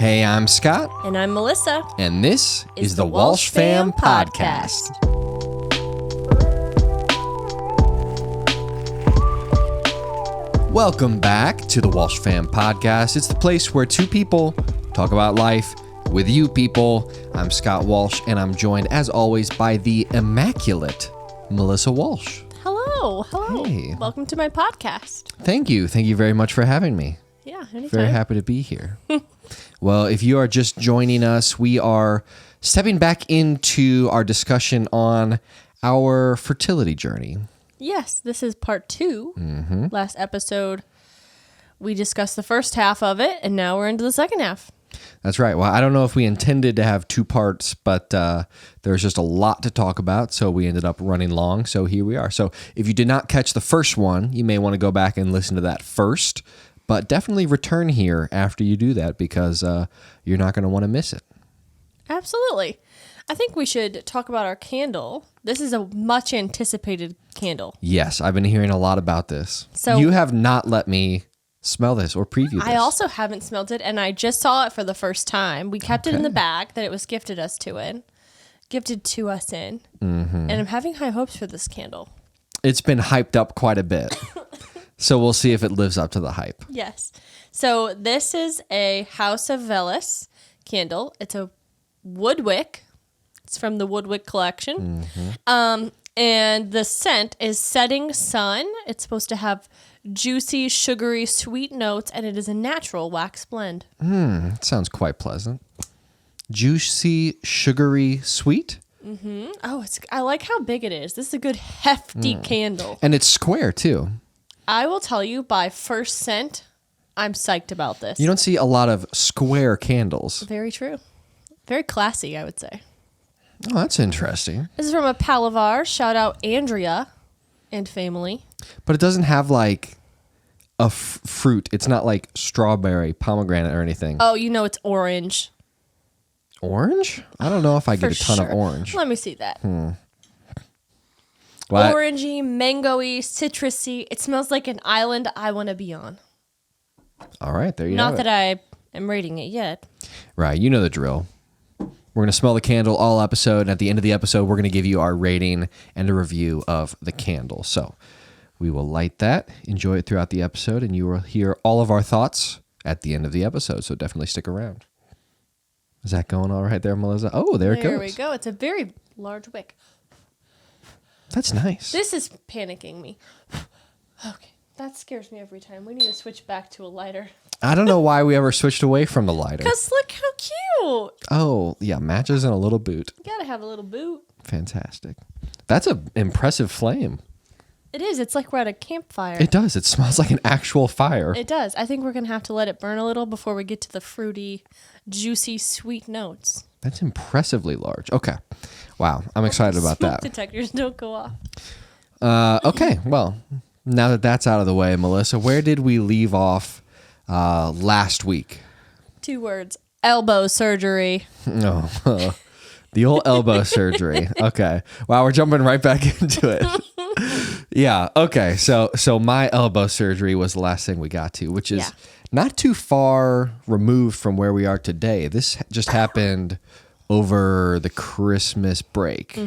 Hey, I'm Scott. And I'm Melissa. And this is the Walsh Fam Podcast. Welcome back to the Walsh Fam Podcast. It's the place where two people talk about life with you people. I'm Scott Walsh, and I'm joined, as always, by the immaculate Melissa Walsh. Hello. Hey. Welcome to my podcast. Thank you. Thank you very much for having me. Yeah, anytime. Very happy to be here. Well, if you are just joining us, we are stepping back into our discussion on our fertility journey. Yes, this is part 2. Last episode, we discussed the first half of it, and now we're into the second half. That's right. Well, I don't know if we intended to have 2 parts, but there's just a lot to talk about, so we ended up running long, so here we are. So if you did not catch the first one, you may want to go back and listen to that first, but definitely return here after you do that because you're not going to want to miss it. Absolutely. I think we should talk about our candle. This is a much anticipated candle. Yes, I've been hearing a lot about this. So you have not let me smell this or preview this. I also haven't smelled it, and I just saw it for the first time. We kept it in the bag that it was gifted to us in. And I'm having high hopes for this candle. It's been hyped up quite a bit. So we'll see if it lives up to the hype. Yes. So this is a House of Velas candle. It's a wood wick. It's from the wood wick collection. And the scent is Setting Sun. It's supposed to have juicy, sugary, sweet notes, and it is a natural wax blend. It sounds quite pleasant. Juicy, sugary, sweet. Oh, I like how big it is. This is a good hefty candle. And it's square too. I will tell you, by first scent, I'm psyched about this. You don't see a lot of square candles. Very true. Very classy, I would say. Oh, that's interesting. This is from a pal of ours. Shout out Andrea and family. But it doesn't have like a fruit. It's not like strawberry, pomegranate, or anything. Oh, you know it's orange. Orange? I don't know if I get a ton sure. of orange. Let me see that. Well, Orangey, mangoey, citrusy. It smells like an island I want to be on. All right, there you Not have that it. I am rating it yet. Right, you know the drill. We're going to smell the candle all episode, and at the end of the episode, we're going to give you our rating and a review of the candle. So we will light that, enjoy it throughout the episode, and you will hear all of our thoughts at the end of the episode, so definitely stick around. Is that going all right there, Melissa? Oh, there it goes. There we go. It's a very large wick. That's nice. This is panicking me. Okay, that scares me every time. We need to switch back to a lighter. I don't know why we ever switched away from the lighter. Because look how cute. Oh, yeah, matches and a little boot. You gotta have a little boot. Fantastic. That's an impressive flame. It is. It's like we're at a campfire. It does. It smells like an actual fire. It does. I think we're going to have to let it burn a little before we get to the fruity, juicy, sweet notes. That's impressively large. Okay. Wow. I'm excited about Smoke that. detectors don't go off. Okay. Well, now that that's out of the way, Melissa, where did we leave off last week? 2 words. Elbow surgery. Oh, the old elbow surgery. Okay. Wow. We're jumping right back into it. Yeah. Okay. So my elbow surgery was the last thing we got to, which is not too far removed from where we are today. This just happened over the Christmas break.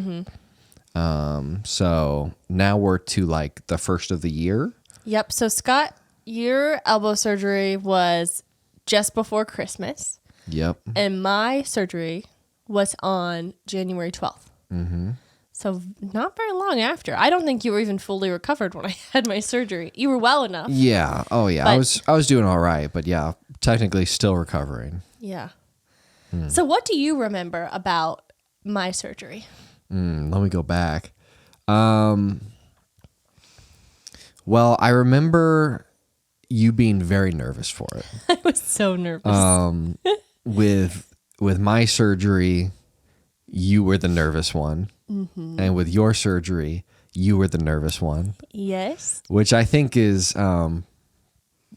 So now we're to like the first of the year. Yep. So Scott, your elbow surgery was just before Christmas. Yep. And my surgery was on January 12th. So not very long after. I don't think you were even fully recovered when I had my surgery. You were well enough. Yeah. Oh yeah. I was doing all right, but yeah, technically still recovering. Yeah. So what do you remember about my surgery? Let me go back. Well, I remember you being very nervous for it. I was so nervous. With my surgery, you were the nervous one. And with your surgery, you were the nervous one. Yes. Which I think is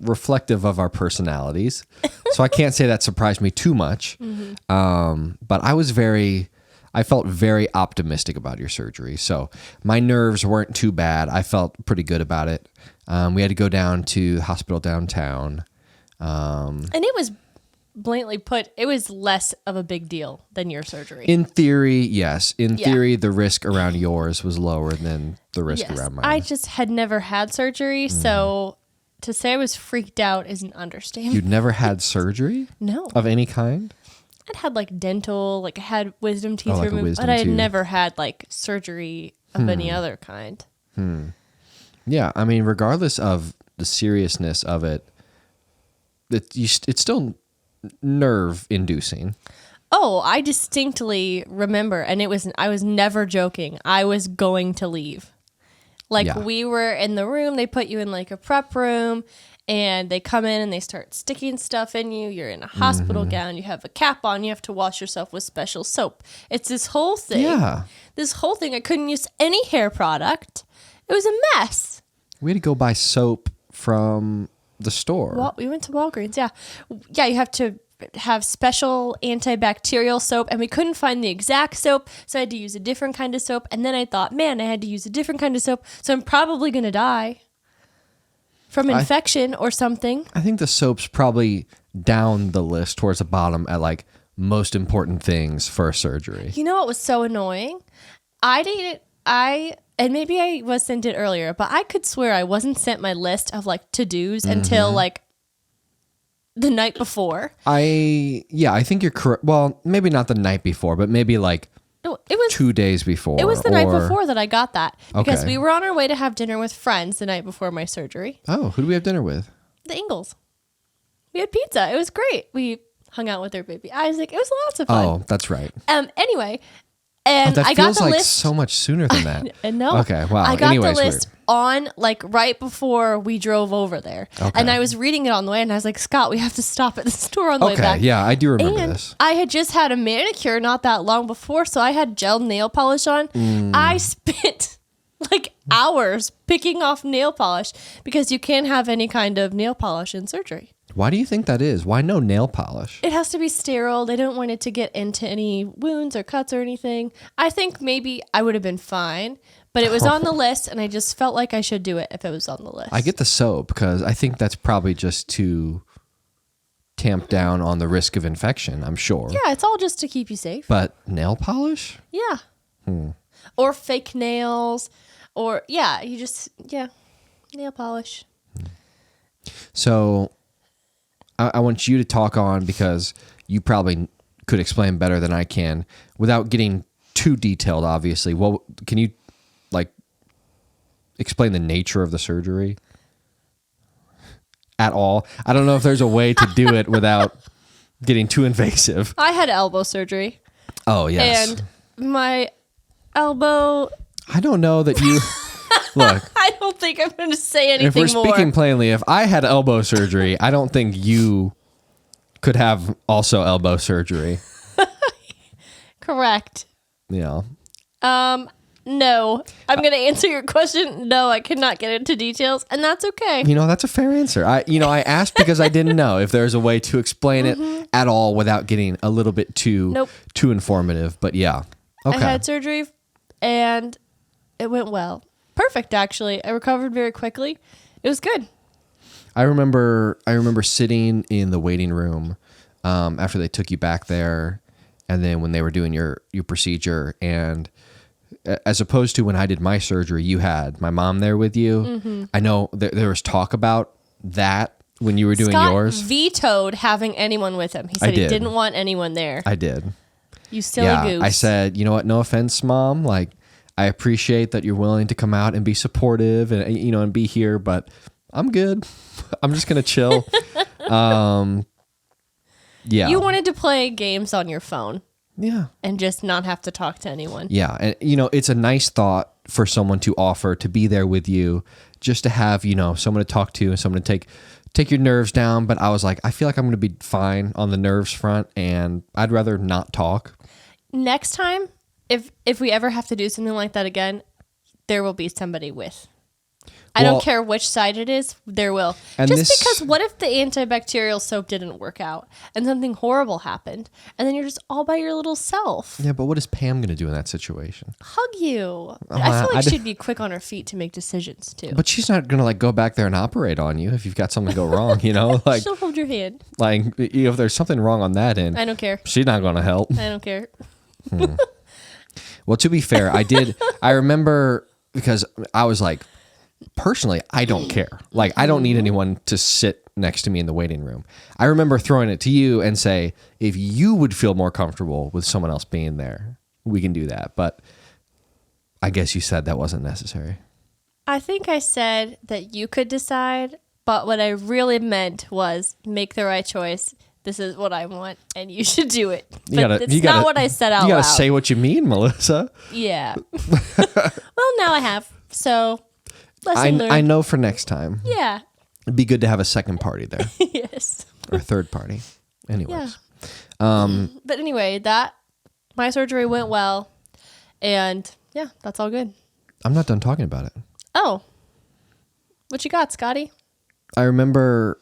reflective of our personalities. So I can't say that surprised me too much. But I felt very optimistic about your surgery. So my nerves weren't too bad. I felt pretty good about it. We had to go down to the hospital downtown. And it was blatantly put, it was less of a big deal than your surgery. In theory, yes. In theory, the risk around yours was lower than the risk around mine. I just had never had surgery, so to say I was freaked out is an understatement. You'd never had surgery? No. Of any kind? I'd had like dental, like I had wisdom teeth like a removed, wisdom but I had tooth. never had like surgery of any other kind. Yeah, I mean, regardless of the seriousness of it, it's still nerve-inducing. Oh, I distinctly remember, and I was never joking. I was going to leave. Like we were in the room, they put you in like a prep room, and they come in and they start sticking stuff in you. You're in a hospital gown, you have a cap on, you have to wash yourself with special soap. It's this whole thing. Yeah. This whole thing. I couldn't use any hair product. It was a mess. We had to go buy soap from the store. Well, we went to Walgreens, yeah. Yeah, you have to have special antibacterial soap, and we couldn't find the exact soap, so I had to use a different kind of soap. And then I thought, man, I had to use a different kind of soap, so I'm probably going to die from infection or something. I think the soap's probably down the list towards the bottom at like most important things for a surgery. You know what was so annoying? And maybe I was sent it earlier, but I could swear I wasn't sent my list of like to-dos until like the night before. I think you're correct. Well, maybe not the night before, but maybe like No, it was 2 days before. It was the night before that I got that because Okay. we were on our way to have dinner with friends the night before my surgery. Oh, who do we have dinner with? The Ingalls. We had pizza. It was great. We hung out with their baby Isaac. It was lots of fun. Oh, that's right. Anyway, and That I got feels the like list. so much sooner than that. And no. Okay, wow. I got Anyways, the list on like right before we drove over there. Okay. And I was reading it on the way and I was like, Scott, we have to stop at the store on the way Okay, back. yeah, I do remember And this. I had just had a manicure not that long before, so I had gel nail polish on. I spent like hours picking off nail polish because you can't have any kind of nail polish in surgery. Why do you think that is? Why no nail polish? It has to be sterile. They don't want it to get into any wounds or cuts or anything. I think maybe I would have been fine, but it was on the list, and I just felt like I should do it if it was on the list. I get the soap because I think that's probably just to tamp down on the risk of infection, I'm sure. Yeah, it's all just to keep you safe. But nail polish? Yeah. Or fake nails, or nail polish. So I want you to talk on because you probably could explain better than I can without getting too detailed, obviously. Well, can you like explain the nature of the surgery at all? I don't know if there's a way to do it without getting too invasive. I had elbow surgery. Oh, yes. And my elbow... I don't know that you... Look, I don't think I'm going to say anything if we're more. speaking plainly, if I had elbow surgery, I don't think you could have also elbow surgery. Correct. Yeah. No. I'm going to answer your question. No, I cannot get into details, and that's okay. You know, that's a fair answer. I asked because I didn't know if there's a way to explain it at all without getting a little bit too informative. But yeah. Okay. I had surgery, and it went well. Perfect, actually. I recovered very quickly. It was good. I remember sitting in the waiting room after they took you back there, and then when they were doing your procedure, and as opposed to when I did my surgery, you had my mom there with you. I know there was talk about that when you were doing Scott yours. Vetoed having anyone with him. He said he didn't want anyone there. I did. You silly goose. I said, you know what? No offense, Mom. Like, I appreciate that you're willing to come out and be supportive and and be here, but I'm good. I'm just gonna chill. Yeah. You wanted to play games on your phone. Yeah. And just not have to talk to anyone. Yeah. And, it's a nice thought for someone to offer to be there with you, just to have, someone to talk to and someone to take your nerves down. But I was like, I feel like I'm going to be fine on the nerves front, and I'd rather not talk. Next time, if we ever have to do something like that again, there will be somebody with. I don't care which side it is, there will. Just because what if the antibacterial soap didn't work out and something horrible happened and then you're just all by your little self? Yeah, but what is Pam going to do in that situation? Hug you. I feel like she'd be quick on her feet to make decisions too. But she's not going to like go back there and operate on you if you've got something go wrong, you know? Like she'll hold your hand. Like if there's something wrong on that end. I don't care. She's not going to help. I don't care. Well, to be fair, I remember because I was like, personally, I don't care. Like, I don't need anyone to sit next to me in the waiting room. I remember throwing it to you and say, if you would feel more comfortable with someone else being there, we can do that. But I guess you said that wasn't necessary. I think I said that you could decide, but what I really meant was make the right choice. This is what I want, and you should do it. But it's not what I said out loud. You got to say what you mean, Melissa. Yeah. Well, now I have. So, lesson learned. I know for next time. Yeah. It'd be good to have a second party there. Yes. Or a third party. Anyways. Yeah. But anyway, my surgery went well, and yeah, that's all good. I'm not done talking about it. Oh. What you got, Scotty? I remember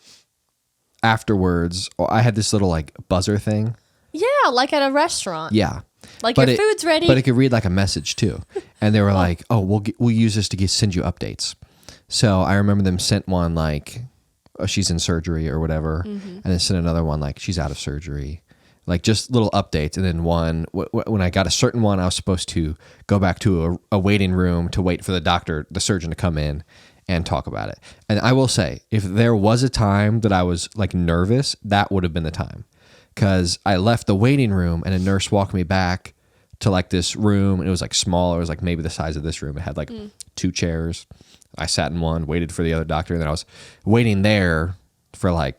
afterwards, I had this little like buzzer thing. Yeah, like at a restaurant. Yeah. Like your food's ready. But it could read like a message too. And they were like, oh, we'll use this to send you updates. So I remember them sent one like, oh, she's in surgery or whatever. And then sent another one like, she's out of surgery. Like just little updates. And then one, when I got a certain one, I was supposed to go back to a waiting room to wait for the surgeon to come in and talk about it. And I will say, if there was a time that I was like nervous, that would have been the time. Because I left the waiting room and a nurse walked me back to like this room, and it was like small. It was like maybe the size of this room. It had like 2 chairs. I sat in one, waited for the other doctor, and then I was waiting there for like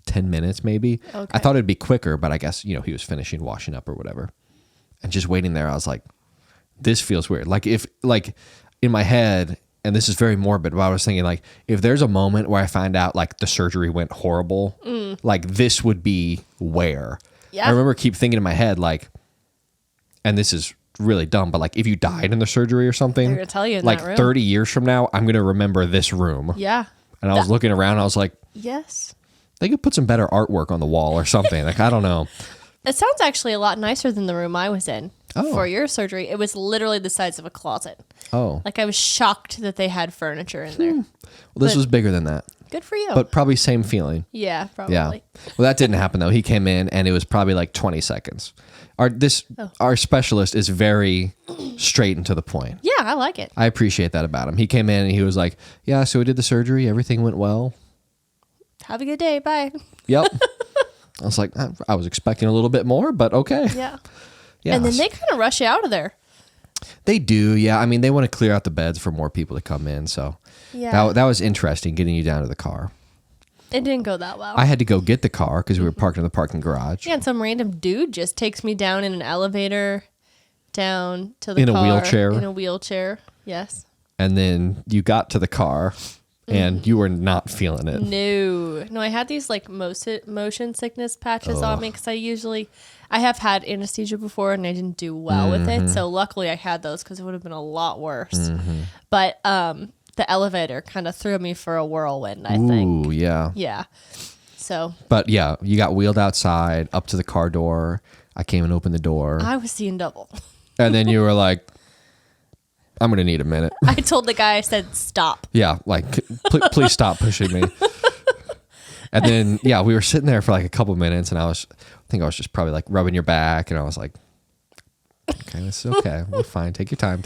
10 minutes maybe. Okay. I thought it'd be quicker, but I guess, he was finishing washing up or whatever. And just waiting there, I was like, this feels weird. Like if like in my head, and this is very morbid, but I was thinking like, if there's a moment where I find out like the surgery went horrible, like this would be where. Yeah. I remember keep thinking in my head like, and this is really dumb, but like if you died in the surgery or something, they're gonna tell you in like that room. 30 years from now, I'm going to remember this room. Yeah. And I was looking around, and I was like, yes, they could put some better artwork on the wall or something. Like, I don't know. It sounds actually a lot nicer than the room I was in for your surgery. It was literally the size of a closet. Oh. Like I was shocked that they had furniture in there. Well, this was bigger than that. Good for you. But probably same feeling. Yeah, probably. Yeah. Well, that didn't happen though. He came in and it was probably like 20 seconds. Our specialist is very straight and to the point. Yeah, I like it. I appreciate that about him. He came in and he was like, yeah, so we did the surgery. Everything went well. Have a good day. Bye. Yep. I was like, I was expecting a little bit more, but okay. Yeah. And then they kind of rush you out of there. They do, yeah. I mean, they want to clear out the beds for more people to come in. So that was interesting, getting you down to the car. It didn't go that well. I had to go get the car because we were parked in the parking garage. Yeah, and some random dude just takes me down in an elevator, down to the car. In a wheelchair, yes. And then you got to the car. And you were not feeling it. No, I had these like motion sickness patches on me because I have had anesthesia before and I didn't do well with it. So luckily I had those because it would have been a lot worse. But the elevator kind of threw me for a whirlwind, I think. Ooh, yeah. Yeah. So. But yeah, you got wheeled outside up to the car door. I came and opened the door. I was seeing double. And then you were like, I'm going to need a minute. I told the guy, I said, stop. Yeah, like, please stop pushing me. And then, yeah, we were sitting there for like a couple minutes, and I think I was just probably like rubbing your back, and I was like, okay, this is okay. We're fine. Take your time.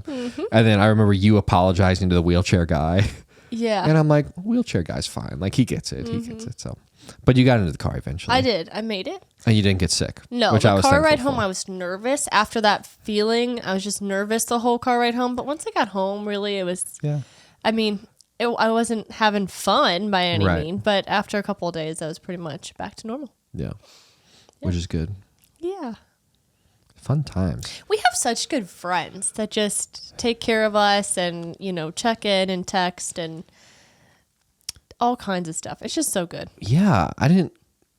And then I remember you apologizing to the wheelchair guy. Yeah. And I'm like, wheelchair guy's fine. Like, he gets it. He gets it. So, but you got into the car eventually. I did. I made it. And you didn't get sick. No, which the I was car ride for. home, I was nervous. After that feeling, I was just nervous the whole car ride home. But once I got home, really, it was, I mean, I wasn't having fun by any means. But after a couple of days, I was pretty much back to normal. Yeah. Which is good. Yeah. Fun times. We have such good friends that just take care of us and, check in and text and all kinds of stuff. It's just so good. Yeah.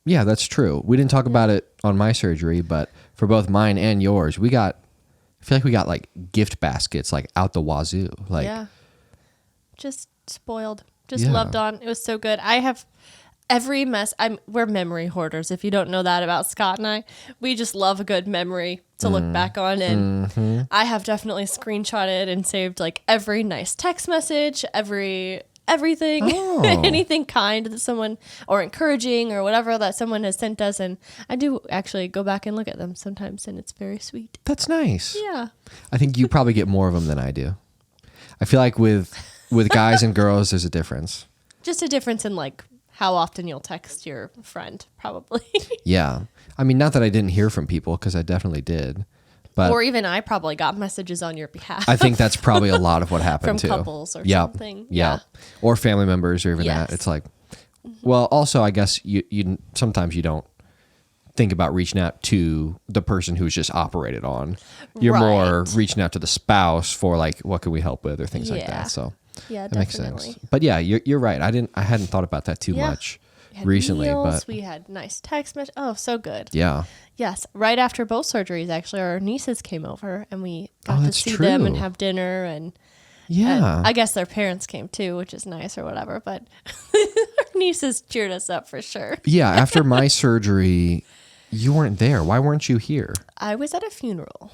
Yeah, that's true. We didn't talk about it on my surgery, but for both mine and yours, I feel like we got like gift baskets like out the wazoo. Like, yeah. Just spoiled, just loved on. It was so good. I have every we're memory hoarders. If you don't know that about Scott and I, we just love a good memory to look back on. And I have definitely screenshotted and saved like every nice text message, everything, anything kind that someone, or encouraging or whatever that someone has sent us. And I do actually go back and look at them sometimes, and it's very sweet. That's nice. Yeah. I think you probably get more of them than I do. I feel like with guys and girls, there's a difference. Just a difference in like how often you'll text your friend, probably. Yeah. I mean, not that I didn't hear from people, because I definitely did. But or even I probably got messages on your behalf. I think that's probably a lot of what happened from too. couples or something. Yeah. Or family members, or even Yes. that. It's like, well, also, I guess you sometimes you don't think about reaching out to the person who's just operated on. You're more Right. reaching out to the spouse for like, what can we help with, or things like Yeah. that. So Yeah, that makes definitely. sense. But yeah, you're right. I hadn't thought about that too Yeah. much We had recently, meals, but we had nice text messages. Oh, so good. yeah. Yes, right after both surgeries, actually, our nieces came over and we got to that's see them and true. have dinner. And Yeah. I guess their parents came too, which is nice or whatever. But our nieces cheered us up for sure. Yeah, after my surgery, you weren't there. Why weren't you here? I was at a funeral.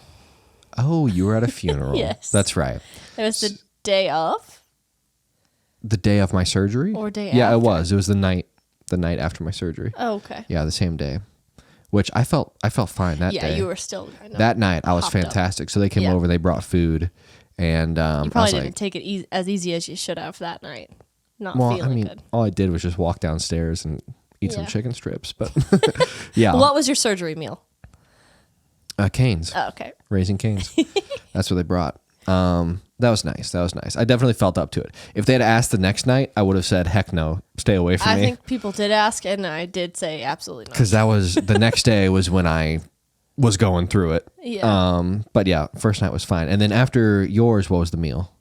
Oh, you were at a funeral. Yes. That's right. It was the day of The day of my surgery? or day Yeah, after? it was. It was the night after my surgery. Oh, okay. Yeah, the same day. Which I felt fine that Yeah, day. you were still kind of That night I was hopped up. fantastic. So they came Yeah. over, they brought food, and You I probably was didn't like, take it as easy as you should have that night. Not well, feeling I mean, good. all I did was just walk downstairs and eat some Yeah. chicken strips, but yeah. What was your surgery meal? Canes. Oh, okay. Raising Canes. That's what they brought. That was nice. I definitely felt up to it. If they had asked the next night, I would have said, heck no, stay away from I me. think people did ask, and I did say absolutely not. Because that was the next day was when I was going through it. Yeah. But yeah, first night was fine. And then after yours, what was the meal?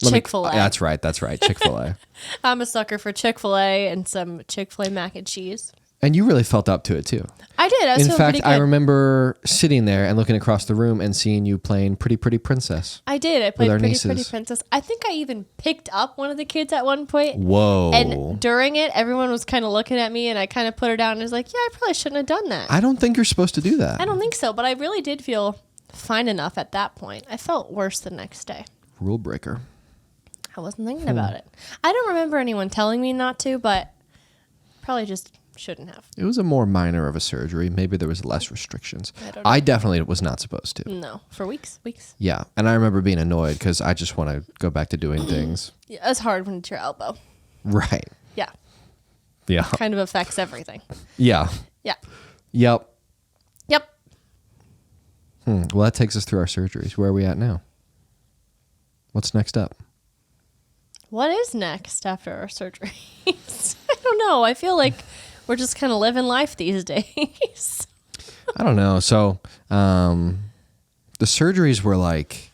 Chick-fil-A. That's right. Chick-fil-A. I'm a sucker for Chick-fil-A and some Chick-fil-A mac and cheese. And you really felt up to it too. I did. I was In feeling fact, pretty I good. remember sitting there and looking across the room and seeing you playing Pretty Pretty Princess. I did. I played our Pretty nieces. Pretty Princess. I think I even picked up one of the kids at one point. Whoa. And during it, everyone was kind of looking at me, and I kind of put her down and was like, yeah, I probably shouldn't have done that. I don't think you're supposed to do that. I don't think so, but I really did feel fine enough at that point. I felt worse the next day. Rule breaker. I wasn't thinking about it. I don't remember anyone telling me not to, but probably just shouldn't have. It was a more minor of a surgery. Maybe there was less restrictions. I don't know. I definitely was not supposed to. No, for weeks. Yeah. And I remember being annoyed because I just want to go back to doing things. Yeah, it's hard when it's your elbow. Right. Yeah, Yeah. kind of affects everything. Yeah. Yeah. Yep. Yep. Well, that takes us through our surgeries. Where are we at now? What's next up? What is next after our surgeries? I don't know. I feel like we're just kind of living life these days. I don't know. So, the surgeries were like,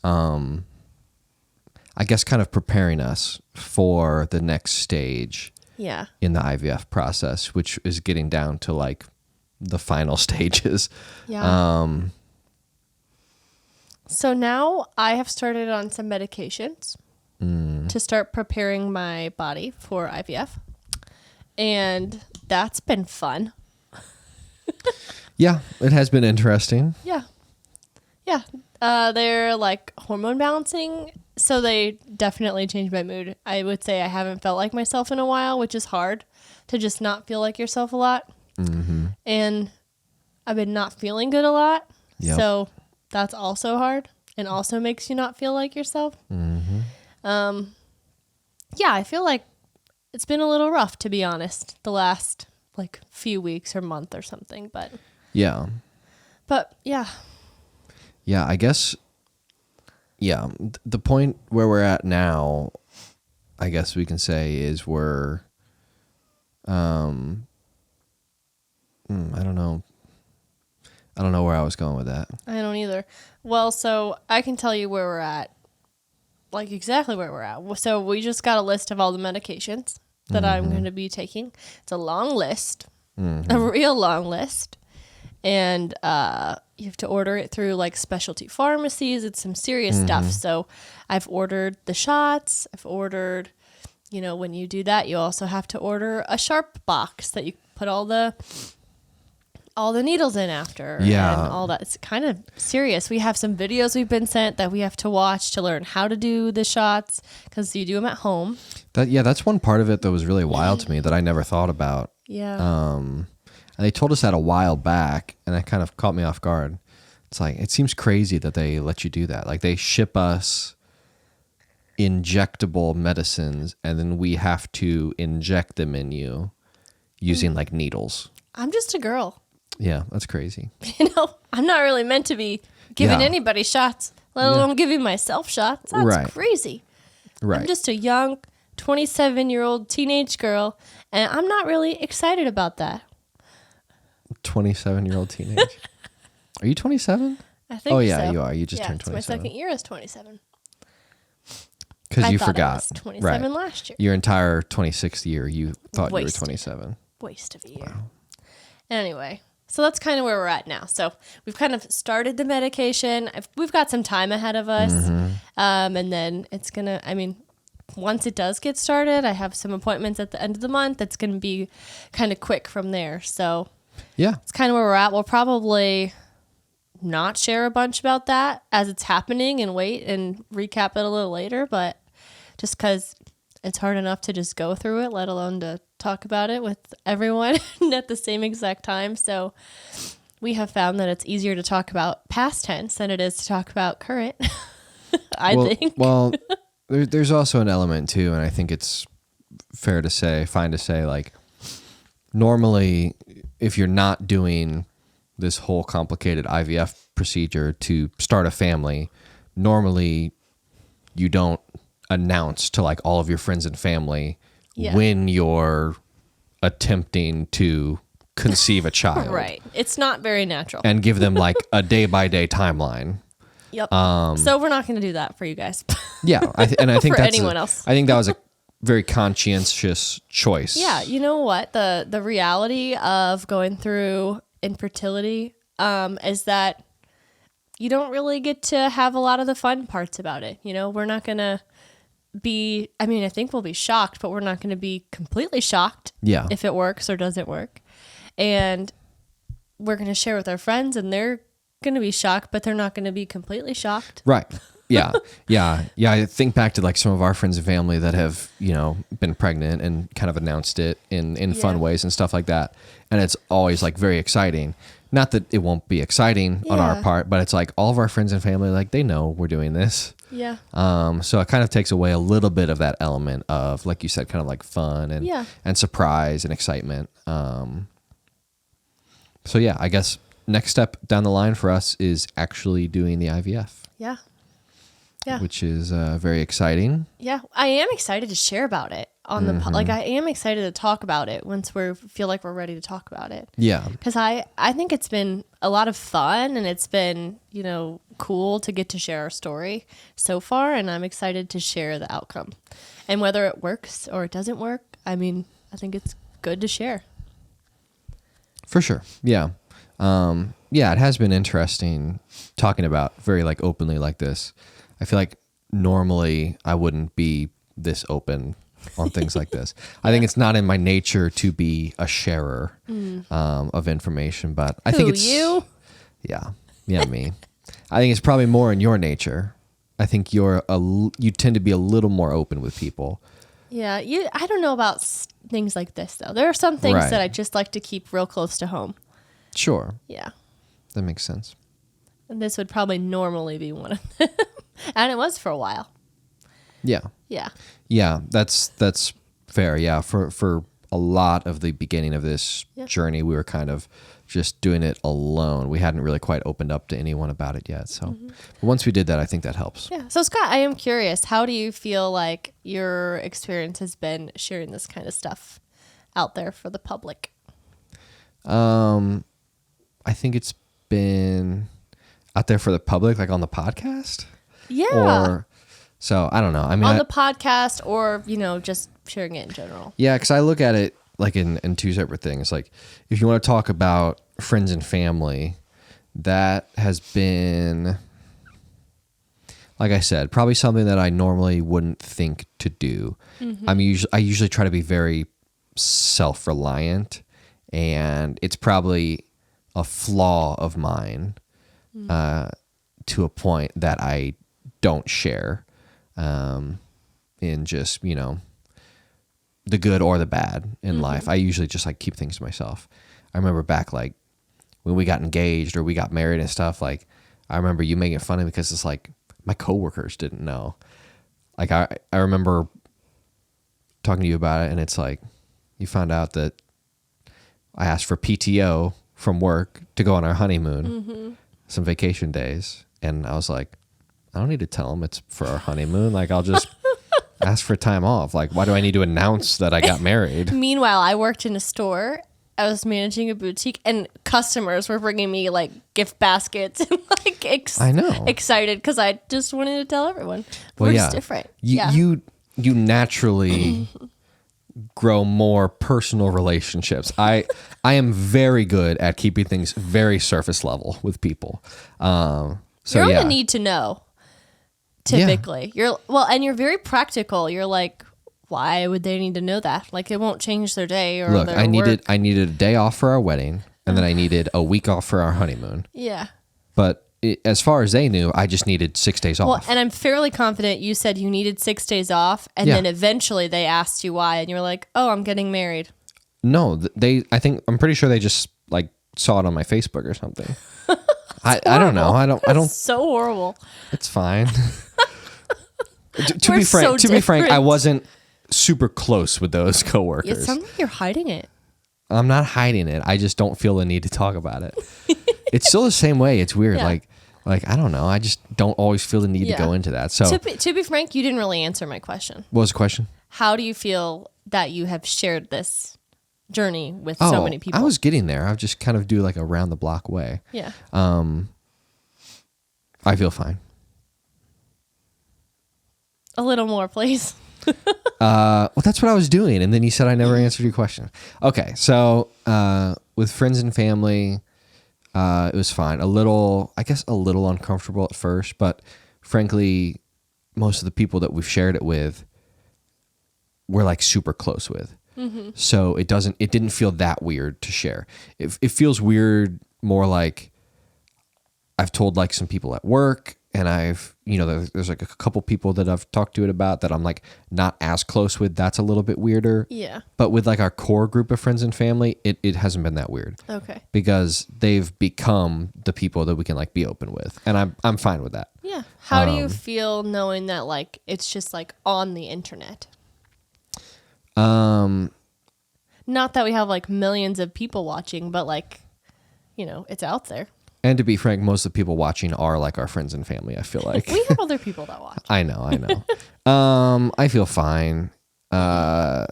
I guess kind of preparing us for the next stage Yeah. in the IVF process, which is getting down to like the final stages. Yeah. So now I have started on some medications to start preparing my body for IVF. And that's been fun. Yeah, it has been interesting. Yeah. Yeah. They're like hormone balancing. So they definitely changed my mood. I would say I haven't felt like myself in a while, which is hard to just not feel like yourself a lot. Mm-hmm. And I've been not feeling good a lot. Yep. So that's also hard and also makes you not feel like yourself. Mm-hmm. Yeah, I feel like it's been a little rough, to be honest, the last like few weeks or month or something. But Yeah. Yeah. Yeah, I guess, yeah, the point where we're at now, I guess we can say is we're, I don't know. I don't know where I was going with that. I don't either. Well, so I can tell you where we're at, like exactly where we're at. So we just got a list of all the medications that I'm going to be taking. It's a long list, a real long list. And you have to order it through like specialty pharmacies. It's some serious stuff. So I've ordered the shots. I've ordered when you do that, you also have to order a sharp box that you put all the needles in after. Yeah. And all that. It's kind of serious. We have some videos we've been sent that we have to watch to learn how to do the shots because you do them at home. That's one part of it that was really wild to me that I never thought about. Yeah. And they told us that a while back, and that kind of caught me off guard. It's like, it seems crazy that they let you do that. Like, they ship us injectable medicines, and then we have to inject them in you using like needles. I'm just a girl. Yeah, that's crazy. I'm not really meant to be giving anybody shots, let alone giving myself shots. That's crazy. Right. I'm just a young 27-year-old teenage girl, and I'm not really excited about that. 27-year-old teenage. Are you 27? I think so. Oh, yeah, you are. You just turned 27. My second year is 27. Because you forgot. I was 27 last year. Your entire 26th year, you thought you were 27. Waste of a year. Wow. Anyway, so that's kind of where we're at now. So we've kind of started the medication. We've got some time ahead of us. Mm-hmm. And then it's going to, once it does get started, I have some appointments at the end of the month. It's going to be kind of quick from there. So yeah, it's kind of where we're at. We'll probably not share a bunch about that as it's happening and wait and recap it a little later. But just because it's hard enough to just go through it, let alone to talk about it with everyone at the same exact time. So we have found that it's easier to talk about past tense than it is to talk about current, I think. Well, there's also an element too, and I think it's fine to say, like, normally if you're not doing this whole complicated IVF procedure to start a family, normally you don't announce to like all of your friends and family when you're attempting to conceive a child. Right. It's not very natural. And give them like a day-by-day timeline. Yep. So we're not going to do that for you guys. Yeah. I think for that's anyone else. I think that was a very conscientious choice. Yeah. You know what? The reality of going through infertility is that you don't really get to have a lot of the fun parts about it. We're not going to be, I think we'll be shocked, but we're not going to be completely shocked if it works or doesn't work. And we're going to share with our friends, and they're going to be shocked, but they're not going to be completely shocked. Right. Yeah. Yeah. I think back to like some of our friends and family that have, been pregnant and kind of announced it in fun ways and stuff like that. And it's always like very exciting. Not that it won't be exciting on our part, but it's like all of our friends and family, like they know we're doing this. Yeah. So it kind of takes away a little bit of that element of, like you said, kind of like fun and surprise and excitement. So yeah, I guess next step down the line for us is actually doing the IVF. Yeah. Yeah. Which is very exciting. Yeah. I am excited to share about it on the like I am excited to talk about it once we feel like we're ready to talk about it. Yeah. Because I think it's been a lot of fun, and it's been, cool to get to share our story so far, and I'm excited to share the outcome. And whether it works or it doesn't work, I think it's good to share. For sure. Yeah. It has been interesting talking about very like openly like this. I feel like normally I wouldn't be this open on things like this. I think it's not in my nature to be a sharer of information, but I think it's you. Yeah, me. I think it's probably more in your nature. I think you tend to be a little more open with people. Yeah, I don't know about things like this though. There are some things that I just like to keep real close to home. Sure. Yeah. That makes sense. And this would probably normally be one of them. And it was for a while. Yeah. Yeah. Yeah, that's fair. Yeah, for a lot of the beginning of this journey, we were kind of just doing it alone. We hadn't really quite opened up to anyone about it yet. So but once we did that, I think that helps. Yeah. So Scott, I am curious, how do you feel like your experience has been sharing this kind of stuff out there for the public? I think it's been out there for the public, like on the podcast. Yeah. So I don't know. On the podcast, or just sharing it in general. Yeah, because I look at it like in two separate things. Like if you want to talk about friends and family, that has been like I said, probably something that I normally wouldn't think to do. I usually try to be very self-reliant, and it's probably a flaw of mine to a point that I don't share in just, the good or the bad in life. I usually just like keep things to myself. I remember back like when we got engaged or we got married and stuff, like I remember you making fun of me because it's like my coworkers didn't know. Like I remember talking to you about it, and it's like you found out that I asked for PTO from work to go on our honeymoon, some vacation days, and I was like, I don't need to tell them it's for our honeymoon. Like I'll just ask for time off. Like, why do I need to announce that I got married? Meanwhile, I worked in a store. I was managing a boutique, and customers were bringing me like gift baskets and like I know. excited because I just wanted to tell everyone. Well, We're yeah. just different. You naturally grow more personal relationships. I am very good at keeping things very surface level with people. So You're on yeah. the need to know. Typically, and you're very practical. You're like, why would they need to know that? Like, it won't change their day or Look, their I work. needed a day off for our wedding, and then I needed a week off for our honeymoon. Yeah. But as far as they knew, I just needed 6 days off. Well, and I'm fairly confident you said you needed 6 days off, and then eventually they asked you why, and you were like, "Oh, I'm getting married." No, I'm pretty sure they just like saw it on my Facebook or something. I don't know. I don't. So horrible. It's fine. to We're be frank, so different. I wasn't super close with those coworkers. It sounds like you're hiding it. I'm not hiding it. I just don't feel the need to talk about it. It's still the same way. It's weird. Yeah. Like I don't know. I just don't always feel the need to go into that. So To be frank, you didn't really answer my question. what was the question? How do you feel that you have shared this journey with so many people? I was getting there. I would just kind of do like a round the block way. Yeah. I feel fine. A little more, please. Well, that's what I was doing. And then you said I never answered your question. Okay. So, with friends and family, it was fine. A little uncomfortable at first, but frankly, most of the people that we've shared it with, we're like super close with. So it didn't feel that weird to share. It feels weird more like I've told like some people at work, and there's like a couple people that I've talked to it about that I'm like not as close with. That's a little bit weirder. Yeah. But with like our core group of friends and family, it hasn't been that weird. Okay. Because they've become the people that we can like be open with, and I'm fine with that. Yeah. How do you feel knowing that like it's just like on the internet? Not that we have like millions of people watching, but like, it's out there. And to be frank, most of the people watching are like our friends and family, I feel like. We have other people that watch. I know. I feel fine. Yeah,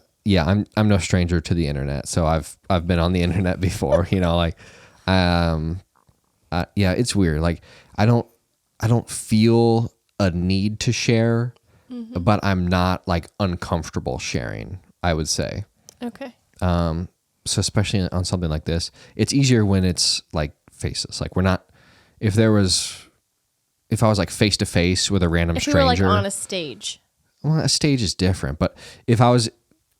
I'm no stranger to the internet, so I've been on the internet before, yeah, it's weird. Like I don't feel a need to share, but I'm not like uncomfortable sharing, I would say. Okay. So especially on something like this, it's easier when it's like faces. Like if I was like face to face with a random stranger. If we were like on a stage. Well, a stage is different, but if I was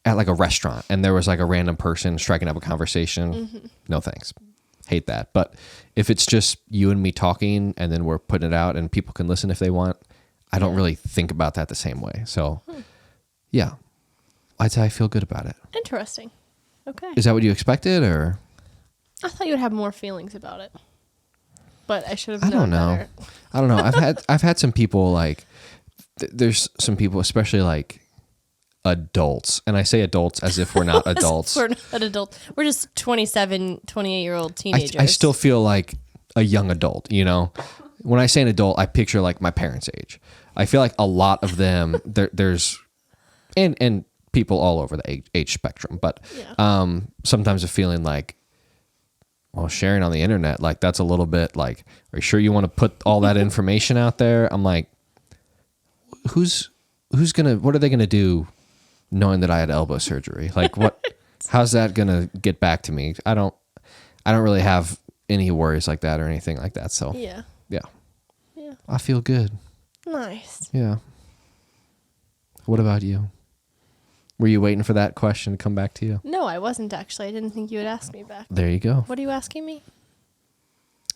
at like a restaurant and there was like a random person striking up a conversation, no thanks. Hate that. But if it's just you and me talking and then we're putting it out and people can listen if they want, I don't really think about that the same way. So yeah, I'd say I feel good about it. Interesting. Okay. Is that what you expected, or? I thought you would have more feelings about it, but I should have. I don't know. Better. I don't know. I've had some people like. There's some people, especially like adults, and I say adults as if we're not adults. We're not adults. We're just 27, 28-year-old teenagers. I still feel like a young adult. When I say an adult, I picture like my parents' age. I feel like a lot of them there's and people all over the age spectrum, but sometimes a feeling like, well, sharing on the internet, like that's a little bit like, are you sure you want to put all that information out there? I'm like, what are they gonna do knowing that I had elbow surgery? Like how's that gonna get back to me? I don't really have any worries like that or anything like that. So yeah. I feel good. Nice. Yeah. What about you? Were you waiting for that question to come back to you? No, I wasn't actually. I didn't think you would ask me back. There you go. What are you asking me?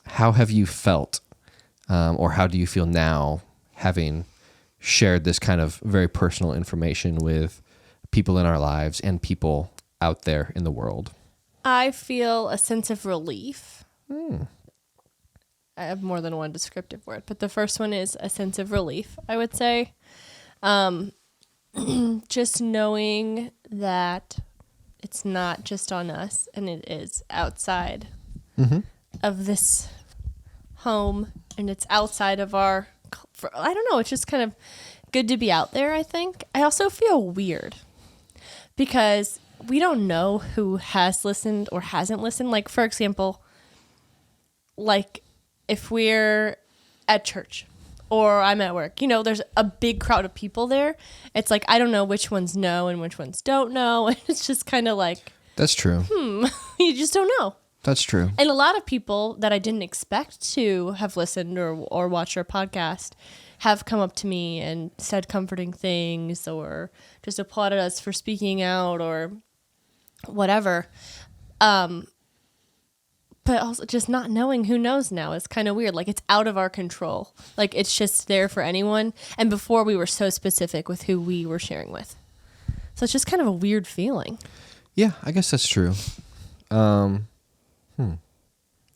How have you felt, or how do you feel now having shared this kind of very personal information with people in our lives and people out there in the world? I feel a sense of relief. I have more than one descriptive word, but the first one is a sense of relief, I would say. Just knowing that it's not just on us and it is outside of this home and it's outside of I don't know, it's just kind of good to be out there, I think. I also feel weird because we don't know who has listened or hasn't listened. Like, for example, like if we're at church or I'm at work, there's a big crowd of people there. It's like, I don't know which ones know and which ones don't know. And it's just kind of like, that's true. You just don't know. That's true. And a lot of people that I didn't expect to have listened or watched our podcast have come up to me and said comforting things or just applauded us for speaking out or whatever. But also just not knowing who knows now is kind of weird. Like, it's out of our control. Like, it's just there for anyone. And before we were so specific with who we were sharing with. So it's just kind of a weird feeling. Yeah, I guess that's true.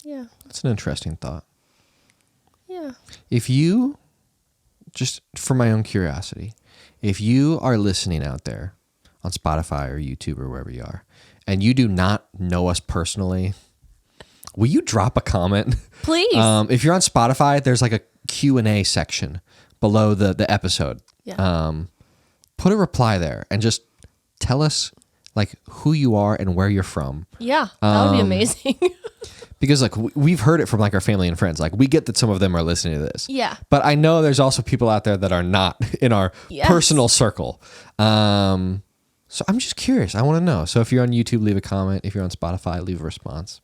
Yeah. That's an interesting thought. Yeah. If you, just for my own curiosity, if you are listening out there on Spotify or YouTube or wherever you are, and you do not know us personally, will you drop a comment? Please. If you're on Spotify, there's like a Q&A section below the episode. Yeah. Put a reply there and just tell us like who you are and where you're from. Yeah, that would be amazing. Because like we've heard it from like our family and friends. Like we get that some of them are listening to this. Yeah. But I know there's also people out there that are not in our personal circle. So I'm just curious. I want to know. So if you're on YouTube, leave a comment. If you're on Spotify, leave a response.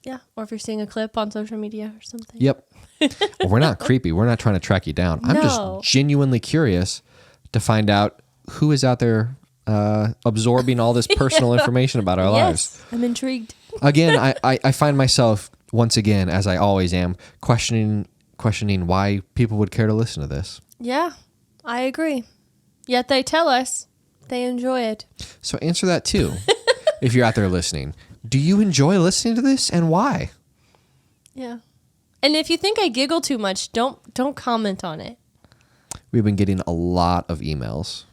Yeah. Or if you're seeing a clip on social media or something. Yep. Well, we're not creepy. We're not trying to track you down. I'm just genuinely curious to find out who is out there absorbing all this personal information about our lives. I'm intrigued. Again, I find myself once again, as I always am, questioning why people would care to listen to this. Yeah, I agree. Yet they tell us they enjoy it. So answer that too. If you're out there listening, do you enjoy listening to this and why? Yeah. And if you think I giggle too much, don't comment on it. We've been getting a lot of emails.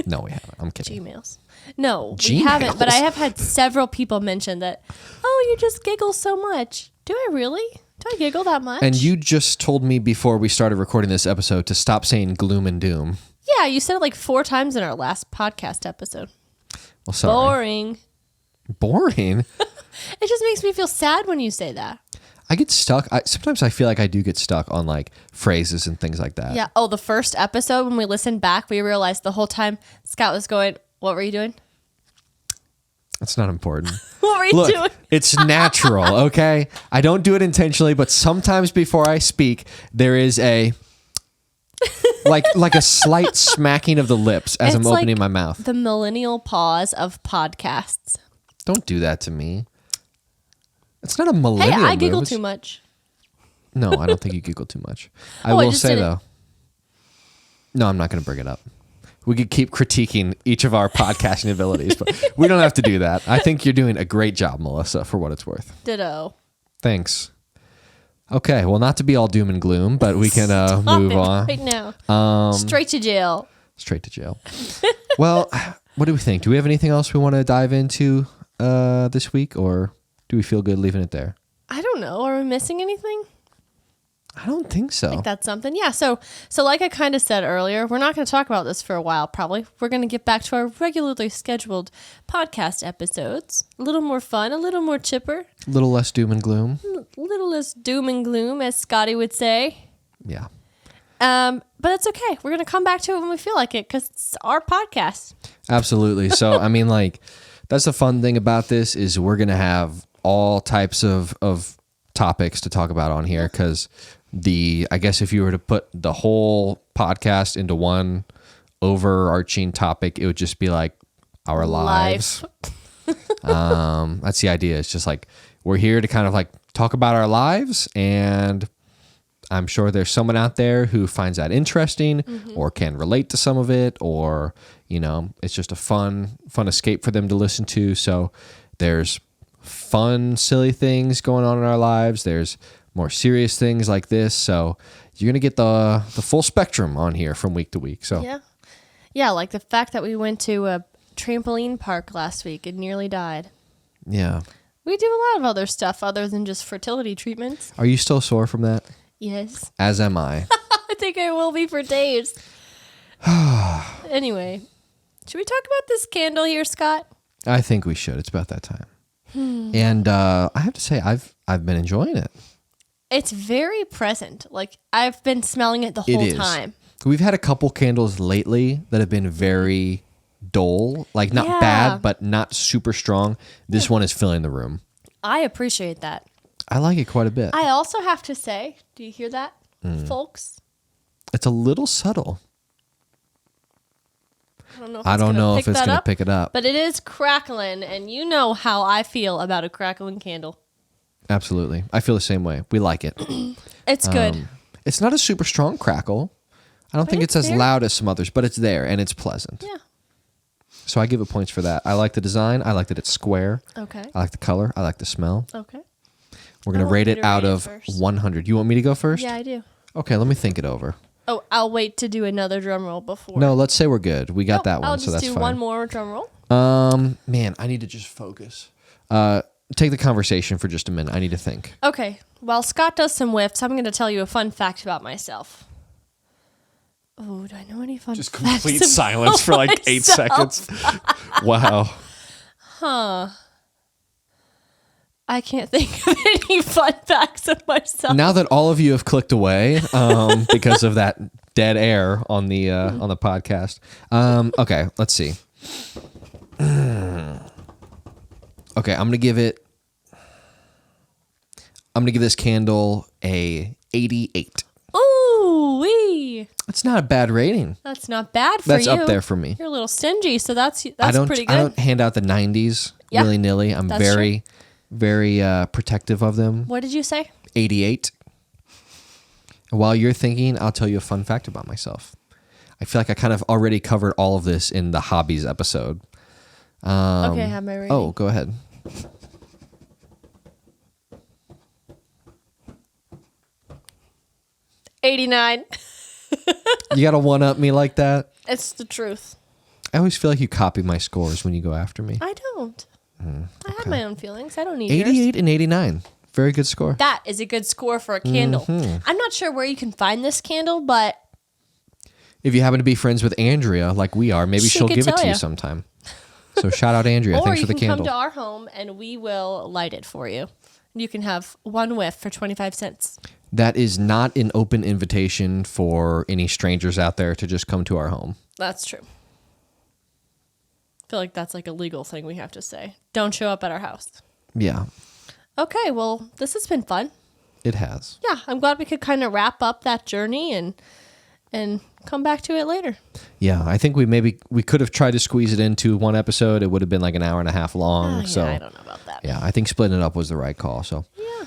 No, we haven't. I'm kidding. Gmails. No, we haven't. But I have had several people mention that, oh, you just giggle so much. Do I really? Do I giggle that much? And you just told me before we started recording this episode to stop saying gloom and doom. Yeah, you said it like 4 times in our last podcast episode. Well, sorry. Boring. Boring? It just makes me feel sad when you say that. I get stuck. Sometimes I feel like I do get stuck on like phrases and things like that. Yeah. Oh, the first episode, when we listened back, we realized the whole time Scott was going, what were you doing? That's not important. What were you doing? It's natural, okay? I don't do it intentionally, but sometimes before I speak, there is a like a slight smacking of the lips as I'm opening my mouth. The millennial pause of podcasts. Don't do that to me. It's not a millennial Hey, I giggle move. too much. No, I don't think you giggle too much. I will say though. No, I'm not going to bring it up. We could keep critiquing each of our podcasting abilities, but we don't have to do that. I think you're doing a great job, Melissa, for what it's worth. Ditto. Thanks. Okay, well, not to be all doom and gloom, but we can move on. Right now. Straight to jail. Straight to jail. Well, what do we think? Do we have anything else we want to dive into this week, or do we feel good leaving it there? I don't know. Are we missing anything? I don't think so. I think that's something. Yeah. So like I kind of said earlier, we're not going to talk about this for a while, probably. We're going to get back to our regularly scheduled podcast episodes. A little more fun, a little more chipper. A little less doom and gloom. A little less doom and gloom, as Scotty would say. Yeah. But it's okay. We're going to come back to it when we feel like it, because it's our podcast. Absolutely. So, I mean, like, that's the fun thing about this is we're going to have all types of topics to talk about on here, because I guess if you were to put the whole podcast into one overarching topic, it would just be like our lives. That's the idea. It's just like we're here to kind of like talk about our lives, and I'm sure there's someone out there who finds that interesting or can relate to some of it, or it's just a fun escape for them to listen to. So there's fun, silly things going on in our lives. There's more serious things like this. So you're gonna get the full spectrum on here from week to week. So yeah, like the fact that we went to a trampoline park last week and nearly died. Yeah. We do a lot of other stuff other than just fertility treatments. Are you still sore from that? Yes. As am I. I think I will be for days. Anyway, should we talk about this candle here, Scott? I think we should. It's about that time. And I have to say, I've been enjoying it. It's very present. Like, I've been smelling it the whole time. We've had a couple candles lately that have been very dull, like not bad, but not super strong. This one is filling the room. I appreciate that. I like it quite a bit. I also have to say, do you hear that, folks? It's a little subtle. I don't know if it's going to pick it up. But it is crackling, and you know how I feel about a crackling candle. Absolutely. I feel the same way. We like it. It's good. It's not a super strong crackle. I don't think it's as loud as some others, but it's there, and it's pleasant. Yeah. So I give it points for that. I like the design. I like that it's square. Okay. I like the color. I like the smell. Okay. We're going to rate it out of 100. You want me to go first? Yeah, I do. Okay, let me think it over. Oh, I'll wait to do another drum roll before. No, let's say we're good. We got that one, so that's fine. I'll just do one more drum roll. Man, I need to just focus. Take the conversation for just a minute. I need to think. Okay. While Scott does some whiffs, I'm going to tell you a fun fact about myself. Oh, do I know any fun just facts complete silence for like 8 seconds. Wow. Huh. I can't think of any fun facts of myself. Now that all of you have clicked away because of that dead air on the podcast. Okay, let's see. Okay, I'm gonna give this candle a 88. Ooh wee! That's not a bad rating. That's not bad for you. That's up there for me. You're a little stingy, so that's pretty good. I don't hand out the 90s willy-nilly. I'm very protective of them. What did you say? 88. While you're thinking, I'll tell you a fun fact about myself. I feel like I kind of already covered all of this in the hobbies episode. Okay, I have my rating. Oh, go ahead. $89. You got to one-up me like that? It's the truth. I always feel like you copy my scores when you go after me. I don't. I have my own feelings. I don't need 88 yours. and 89. Very good score. That is a good score for a candle. I'm not sure where you can find this candle, but if you happen to be friends with Andrea, like we are, maybe she'll give it to you sometime. So shout out Andrea. Thanks for the candle. Or you can come to our home and we will light it for you. You can have one whiff for 25 cents. That is not an open invitation for any strangers out there to just come to our home. That's true. I feel like that's like a legal thing we have to say. Don't show up at our house. Yeah. Okay, well, this has been fun. It has. Yeah, I'm glad we could kind of wrap up that journey and come back to it later. Yeah, I think we could have tried to squeeze it into one episode. It would have been like an hour and a half long. So I don't know about that. Yeah, I think splitting it up was the right call. So yeah.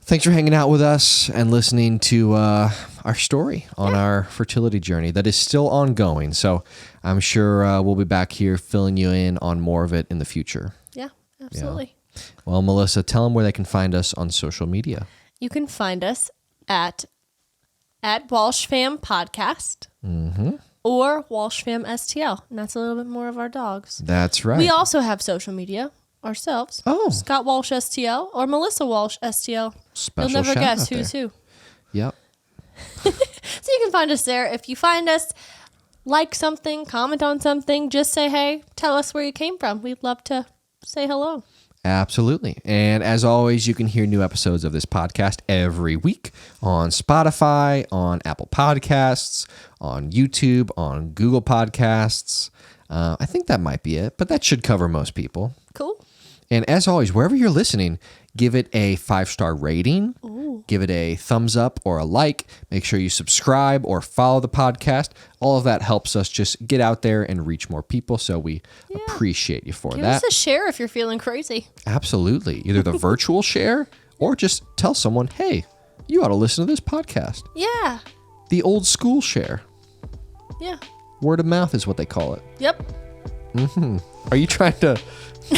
Thanks for hanging out with us and listening to our story on our fertility journey that is still ongoing. So I'm sure we'll be back here filling you in on more of it in the future. Yeah, absolutely. Yeah. Well, Melissa, tell them where they can find us on social media. You can find us at Walsh Fam Podcast or Walsh Fam STL. And that's a little bit more of our dogs. That's right. We also have social media ourselves. Oh. Scott Walsh STL or Melissa Walsh STL. Special You'll never shout guess out who's there. who. Yep. So you can find us there. If you find us, like something, comment on something, just say hey, tell us where you came from. We'd love to say hello. Absolutely. And as always, you can hear new episodes of this podcast every week on Spotify, on Apple Podcasts, on YouTube, on Google Podcasts. I think that might be it, but that should cover most people. Cool. And as always, wherever you're listening, give it a 5-star rating. Ooh. give it a thumbs up or a like. Make sure you subscribe or follow the podcast. All of that helps us just get out there and reach more people. So we appreciate you for Give that. us a share if you're feeling crazy. Absolutely. Either the virtual share or just tell someone, hey, you ought to listen to this podcast. Yeah. The old school share. Yeah. Word of mouth is what they call it. Yep. Are you trying to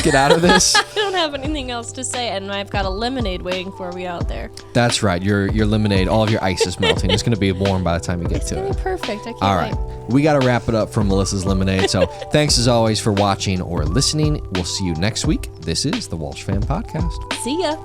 get out of this? I don't have anything else to say, and I've got a lemonade waiting for me out there. That's right. Your lemonade, all of your ice is melting. It's going to be warm by the time you get to it. It's going to be perfect. I can't All right. wait. We got to wrap it up for Melissa's lemonade. So thanks as always for watching or listening. We'll see you next week. This is the Walsh Fam Podcast. See ya.